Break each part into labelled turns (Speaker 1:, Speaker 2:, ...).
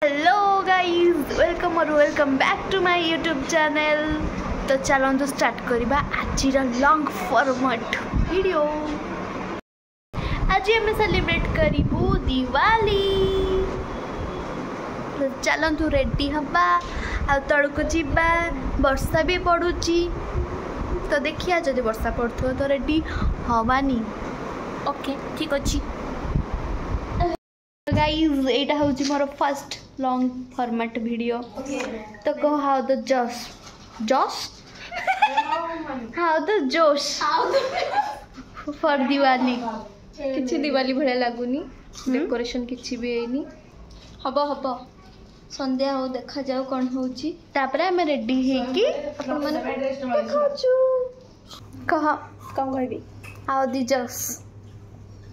Speaker 1: Hello guys welcome back to my YouTube channel. तो चलो start करवा आज लॉन्ग फॉर्मेट वीडियो। आज हम सेलिब्रेट करूँ दिवाली। तो चलतु रेडी हवा आ तड़क जावा। वर्षा भी पड़ुची तो देखिए जदि वर्षा पड़ो तो रेडी हवानी। ओके ठीक अच्छे गाइज एटा हूँ more first long format video. तो कह हाउ द जोश जोश हाउ द जोश फॉर दिवाली। किसी दिवाली भाया लगुनि डेकोरेशन किसी भी है हम हम संध्या हो देखा जाओ कौन होची। तापर आम रेडी होगी कह कौन कहबी हाउ द जोश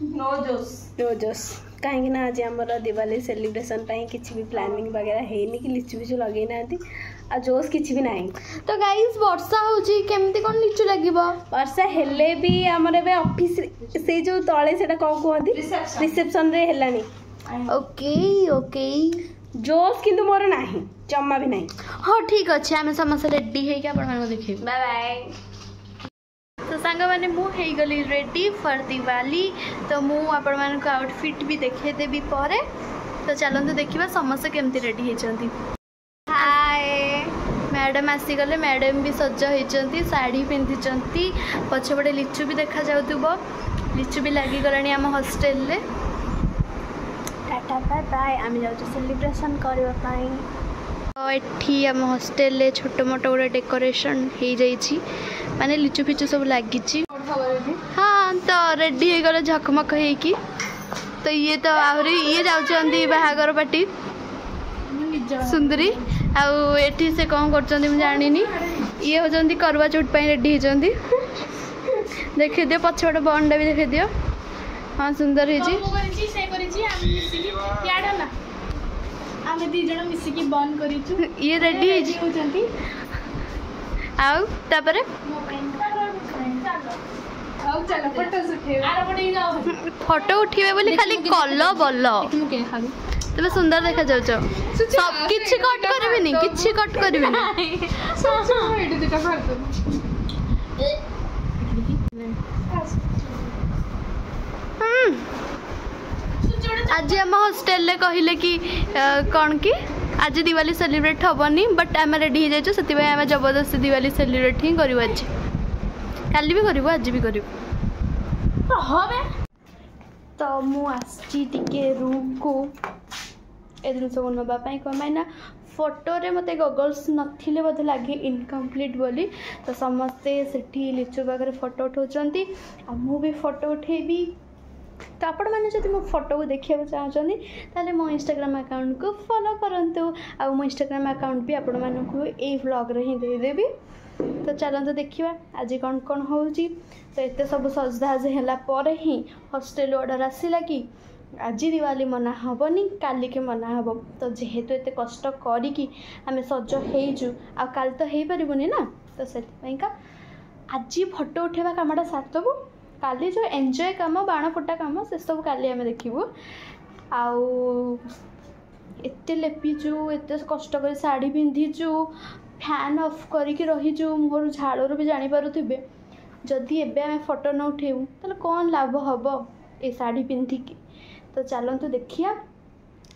Speaker 2: नो जोश कहीं ना आज आम दिवाली सेलिब्रेशन किसी भी प्लानिंग वगैरह है कि लिचु फिचु लगे ना आ जोश किसी भी ना।
Speaker 1: तो गाइस वर्षा होची केमती कौन लिचु लगे
Speaker 2: वर्षा हेले भी आमर ए ऑफिस से जो तले से कौन कहते रिसेप्शन रे हेलानी।
Speaker 1: ओके ओके
Speaker 2: जोश किंतु मोर नाही जम्मा भी नहीं।
Speaker 1: हाँ ठीक अच्छे आम समस्त रेडी है देखे
Speaker 2: बाय बाय।
Speaker 1: तो सांग मैंने मुझे गली रेडी फॉर दिवाली। तो मुझे आउटफिट भी देखेदेवी पर। तो चलते देखा समस्त केमती रेडी होती। हाय मैडम आसीगले मैडम भी सज होती शाढ़ी पिंधि पछपटे लिचु भी देखा जाऊब। लिचु भी लगिगला आम हॉस्टेल रे।
Speaker 2: टाटा बाय बाय आम जाऊँ सेलिब्रेशन करने।
Speaker 1: तो ये आम हॉस्टेल छोट मोट गोटे डेकोरेशन हो जाइए माने लिचु फिचु सब लगी। हाँ तो रेडी हो गले झकमक होगी। तो ये तो आहरी ये जाऊँगी बाहागर पार्टी सुंदरी आठी से कौन कर जानी ये होती करवा चौथ रेडी होती। देखे दियो पछपटे बंडा भी देखे दियो। हाँ सुंदर हो ये रेडी आउे फोटो उठे बोली खाली कल बल तेरे सुंदर देखा जाऊँ। सब किछि कट करबिनी किछि कट करबिनी। आज आम हॉस्टेल कहले कि कौन कि आज दिवाली सेलिब्रेट हेनी बट आम रेडी हो जाइए से आम जबरदस्ती दिवाली सेलिब्रेट ही करूँ। आज काली भी करूँ आज भी करूँ। तो मुझे रूम को ए जिन सब नापी कमाईना फोटो मत गगल्स नथिले बोधे लगे इनकम्प्लीट बोली। तो समस्ते से लिचु पाखे फोटो उठाऊँच मु भी फोटो उठेबी। तो आपण मैंने जब मो फोटो को देखा चाहते ताले मो इंस्टाग्राम अकाउंट को फॉलो करंतु। आ मो इंस्टाग्राम अकाउंट भी आपण मानू ए व्लॉग रे ही देदेवी। तो चलते देखा आज कौन कौन हो। तो एत सब सजधाज है ही हॉस्टेल ऑर्डर आसला कि आज दिवाली मना हेनी काली के मना हे। तो जेहेतु एत कष्ट करी आम सज होजु आ काल तो हो पारबनी ना। तो से आज फोटो उठेवा कामटा सारदबू काली जो एंजॉय कम बाण फुटा कम से सब काली आम देखू। आते लेपीचु एत कष्ट कर शाढ़ी पिंधिचु फैन ऑफ करके रहीचु मोर झाड़ू भी जानीपे। जदि एबे आम फोटो न उठेबू तो कौन लाभ हम ए शाढ़ी पिंधिकी। तो चलतु देखिया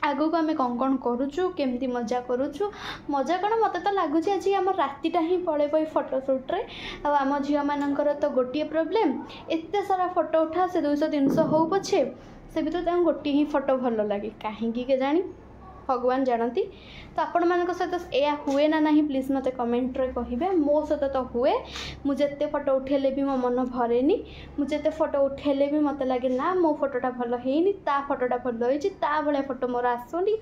Speaker 1: आगू को आम कौन कौन करुचु केमती मजा करुचु। मजा कौन मत तो लगुच आज आम रातिटा ही पड़े फोटोशूट्रे। आम झील मानकर तो गोटे प्रोब्लेम एत सारा फोटो उठा से 200-300 हो पछे से भर गोटे ही फोटो भल लगे कहीं के जानी भगवान जानती। तो आपण मान सहित यह हुए ना नहीं प्लीज मत कमेंट रे कहिबे। मो सहित तो हुए मुझे फोटो उठेले भी मो मन भरेनी। मुझे फोटो उठेले भी मत लगे ना मो फोटोटा भल है ता फोटोटा भल होती भाया फोटो मोर आसुनी।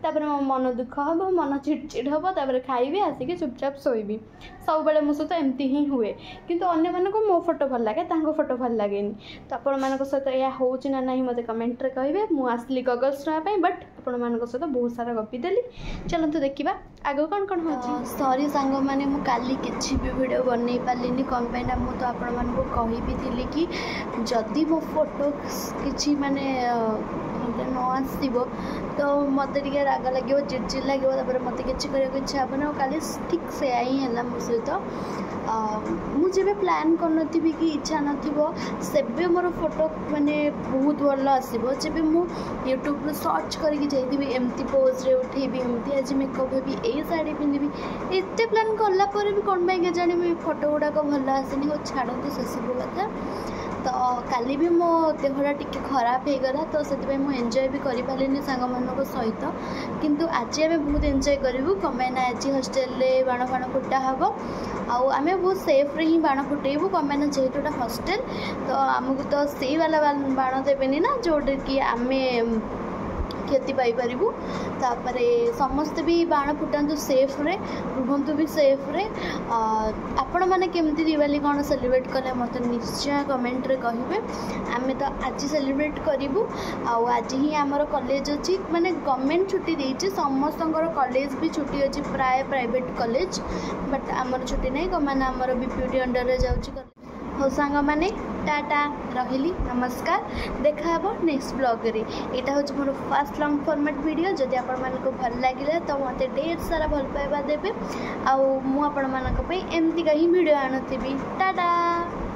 Speaker 1: तापर मो मन दुख हम मन चिड़चिड़ हम तापर खाइबी आसिक चुपचाप शोबी। सब बेले मो सहित एमती ही हुए किंतु अन्य मानक मो फोटो भल लगे फोटो भल लगे। तो आपण मान सहित यह होची ना नहीं मत कमेंट रे कहिबे। मु आसली गगल्स नापी बट आपण मान सहित बहुत सारा गपी देली। चलते देखा आग कौन कौन हो। सॉरी सांग मैंने काली किसी भी वीडियो बनई पार्ली कौन पाइना मु तो आपण मानक कहि भी थी कि जदि मो फोटो किसी माने समस्ते न आसो तो मत टे राग लगे चिड़चिड़ लगे मत किसी करने इच्छा हेन काली ठीक से ही है मो सहित मुझे प्लान कर कि इच्छा नबे मोर फोटो माने बहुत भल आसो जब मुझे यूट्यूब सर्च करके जाइए एमती पोज रे उठेबी एमती आज मेकअप हेबी यही शाढ़ी पिंधि एत प्लान कलापर भी कौन पाई जानी फोटो गुड़ाक भल आसनी हो छाड़ती से सब कथा तो काली भी मो देहटा टिके खराब हो गला तो से एंजॉय भी कर पारे सांग सहित किंतु आज आम बहुत एंजॉय करूँ कमेना आज हॉस्टेल बाण फाण फुटा हम आम बहुत सेफ्रे ही बाण फुटेबू कमेना जेहेतुटा हॉस्टेल तो आमको तो से वाला बाण देवेनि ना जोटा कि आम क्षति पाइपर तापर समस्ते भी बाण फुटातु सेफ्रे रुहतु भी सेफ्रे आपण मैंने केमती दिवाली कौन सेलिब्रेट कले मत निश्चय कमेंट रे कहिबे आमे तो आज सेलिब्रेट करूँ आज ही आमर कॉलेज अच्छी माने गवर्नमेंट छुट्टी देछि समस्तंकर कॉलेज भी छुट्टी अच्छी प्राय प्राइवेट कॉलेज बट आमर छुट्टी नहीं कमाना आमर बीपीयूटी अंडर रे जाउछि हो सांग माने टाटा रही नमस्कार देखा नेक्स्ट ब्लॉग रे यहाँ हूँ more first long format video जदि आपण मानक भल लगे तो मत ढेर सारा भल पाइबा देबे आउ मु आपण मानक पे एमती का ही वीडियो आनुथि टाटा।